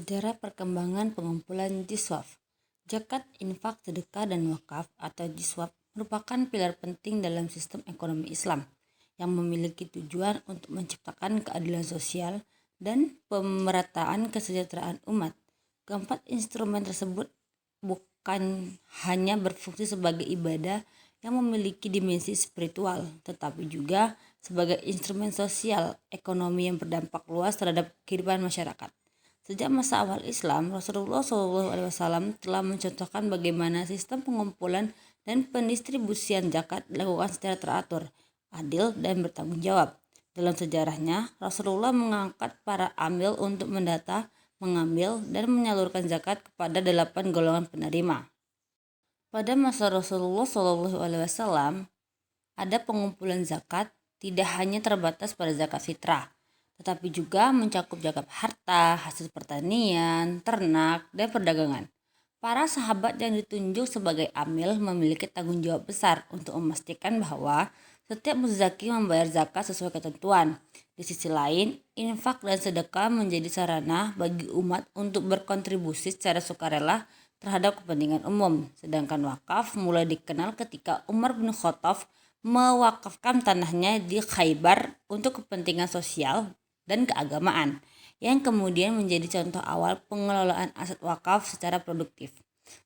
Sejarah perkembangan pengumpulan jiswaf. Zakat, infak, sedekah, dan wakaf atau jiswaf merupakan pilar penting dalam sistem ekonomi Islam yang memiliki tujuan untuk menciptakan keadilan sosial dan pemerataan kesejahteraan umat. Keempat instrumen tersebut bukan hanya berfungsi sebagai ibadah yang memiliki dimensi spiritual, tetapi juga sebagai instrumen sosial ekonomi yang berdampak luas terhadap kehidupan masyarakat. Sejak masa awal Islam, Rasulullah SAW telah mencontohkan bagaimana sistem pengumpulan dan pendistribusian zakat dilakukan secara teratur, adil, dan bertanggung jawab. Dalam sejarahnya, Rasulullah mengangkat para amil untuk mendata, mengambil, dan menyalurkan zakat kepada 8 golongan penerima. Pada masa Rasulullah SAW, ada pengumpulan zakat tidak hanya terbatas pada zakat fitrah, tetapi juga mencakup zakat harta, hasil pertanian, ternak, dan perdagangan. Para sahabat yang ditunjuk sebagai amil memiliki tanggung jawab besar untuk memastikan bahwa setiap muzaki membayar zakat sesuai ketentuan. Di sisi lain, infak dan sedekah menjadi sarana bagi umat untuk berkontribusi secara sukarela terhadap kepentingan umum. Sedangkan wakaf mulai dikenal ketika Umar bin Khattab mewakafkan tanahnya di Khaybar untuk kepentingan sosial dan keagamaan, yang kemudian menjadi contoh awal pengelolaan aset wakaf secara produktif.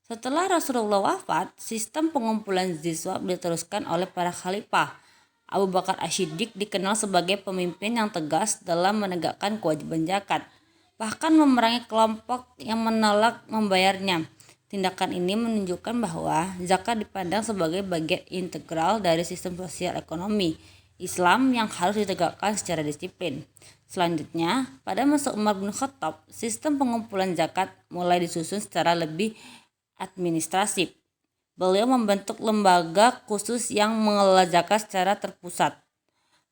Setelah Rasulullah wafat, sistem pengumpulan jiswaf diteruskan oleh para khalifah. Abu Bakar Ash-Shiddiq dikenal sebagai pemimpin yang tegas dalam menegakkan kewajiban zakat, bahkan memerangi kelompok yang menolak membayarnya. Tindakan ini menunjukkan bahwa zakat dipandang sebagai bagian integral dari sistem sosial ekonomi Islam yang harus ditegakkan secara disiplin. Selanjutnya, pada masa Umar bin Khattab, sistem pengumpulan zakat mulai disusun secara lebih administratif. Beliau membentuk lembaga khusus yang mengelola zakat secara terpusat.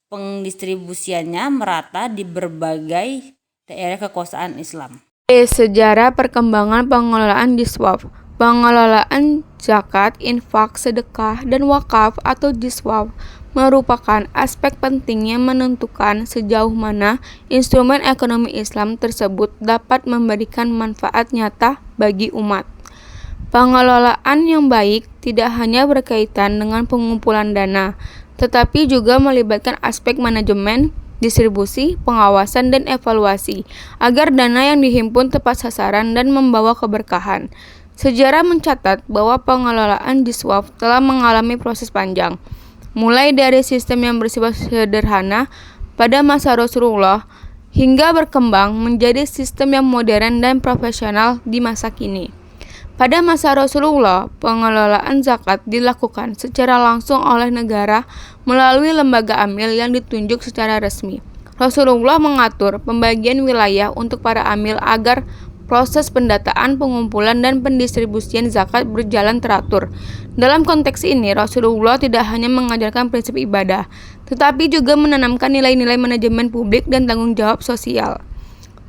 Pendistribusiannya merata di berbagai daerah kekuasaan Islam. Sejarah perkembangan pengelolaan jiswaf. Pengelolaan zakat, infak, sedekah, dan wakaf atau jiswaf merupakan aspek penting yang menentukan sejauh mana instrumen ekonomi Islam tersebut dapat memberikan manfaat nyata bagi umat. Pengelolaan yang baik tidak hanya berkaitan dengan pengumpulan dana, tetapi juga melibatkan aspek manajemen, distribusi, pengawasan, dan evaluasi agar dana yang dihimpun tepat sasaran dan membawa keberkahan. Sejarah mencatat bahwa pengelolaan jiswaf telah mengalami proses panjang, mulai dari sistem yang bersifat sederhana pada masa Rasulullah hingga berkembang menjadi sistem yang modern dan profesional di masa kini. Pada masa Rasulullah, pengelolaan zakat dilakukan secara langsung oleh negara melalui lembaga amil yang ditunjuk secara resmi. Rasulullah mengatur pembagian wilayah untuk para amil agar proses pendataan, pengumpulan, dan pendistribusian zakat berjalan teratur. Dalam konteks ini, Rasulullah tidak hanya mengajarkan prinsip ibadah, tetapi juga menanamkan nilai-nilai manajemen publik dan tanggung jawab sosial.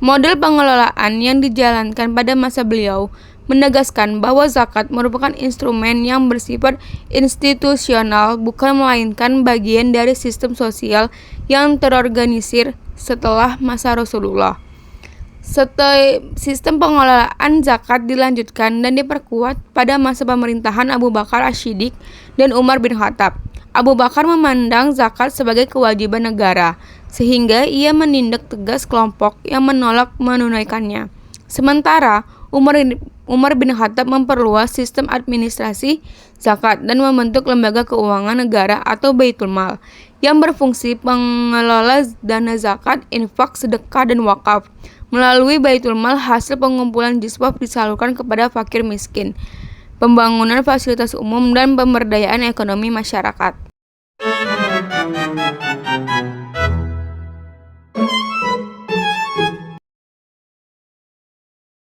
Model pengelolaan yang dijalankan pada masa beliau menegaskan bahwa zakat merupakan instrumen yang bersifat institusional, bukan melainkan bagian dari sistem sosial yang terorganisir setelah masa Rasulullah. Sistem pengelolaan zakat dilanjutkan dan diperkuat pada masa pemerintahan Abu Bakar Ash-Shiddiq dan Umar bin Khattab. Abu Bakar memandang zakat sebagai kewajiban negara, sehingga ia menindak tegas kelompok yang menolak menunaikannya. Sementara Umar bin Khattab memperluas sistem administrasi zakat dan membentuk lembaga keuangan negara atau Baitul Mal yang berfungsi pengelola dana zakat, infak, sedekah, dan wakaf. Melalui Baitul Mal, hasil pengumpulan jiswaf disalurkan kepada fakir miskin, pembangunan fasilitas umum, dan pemberdayaan ekonomi masyarakat.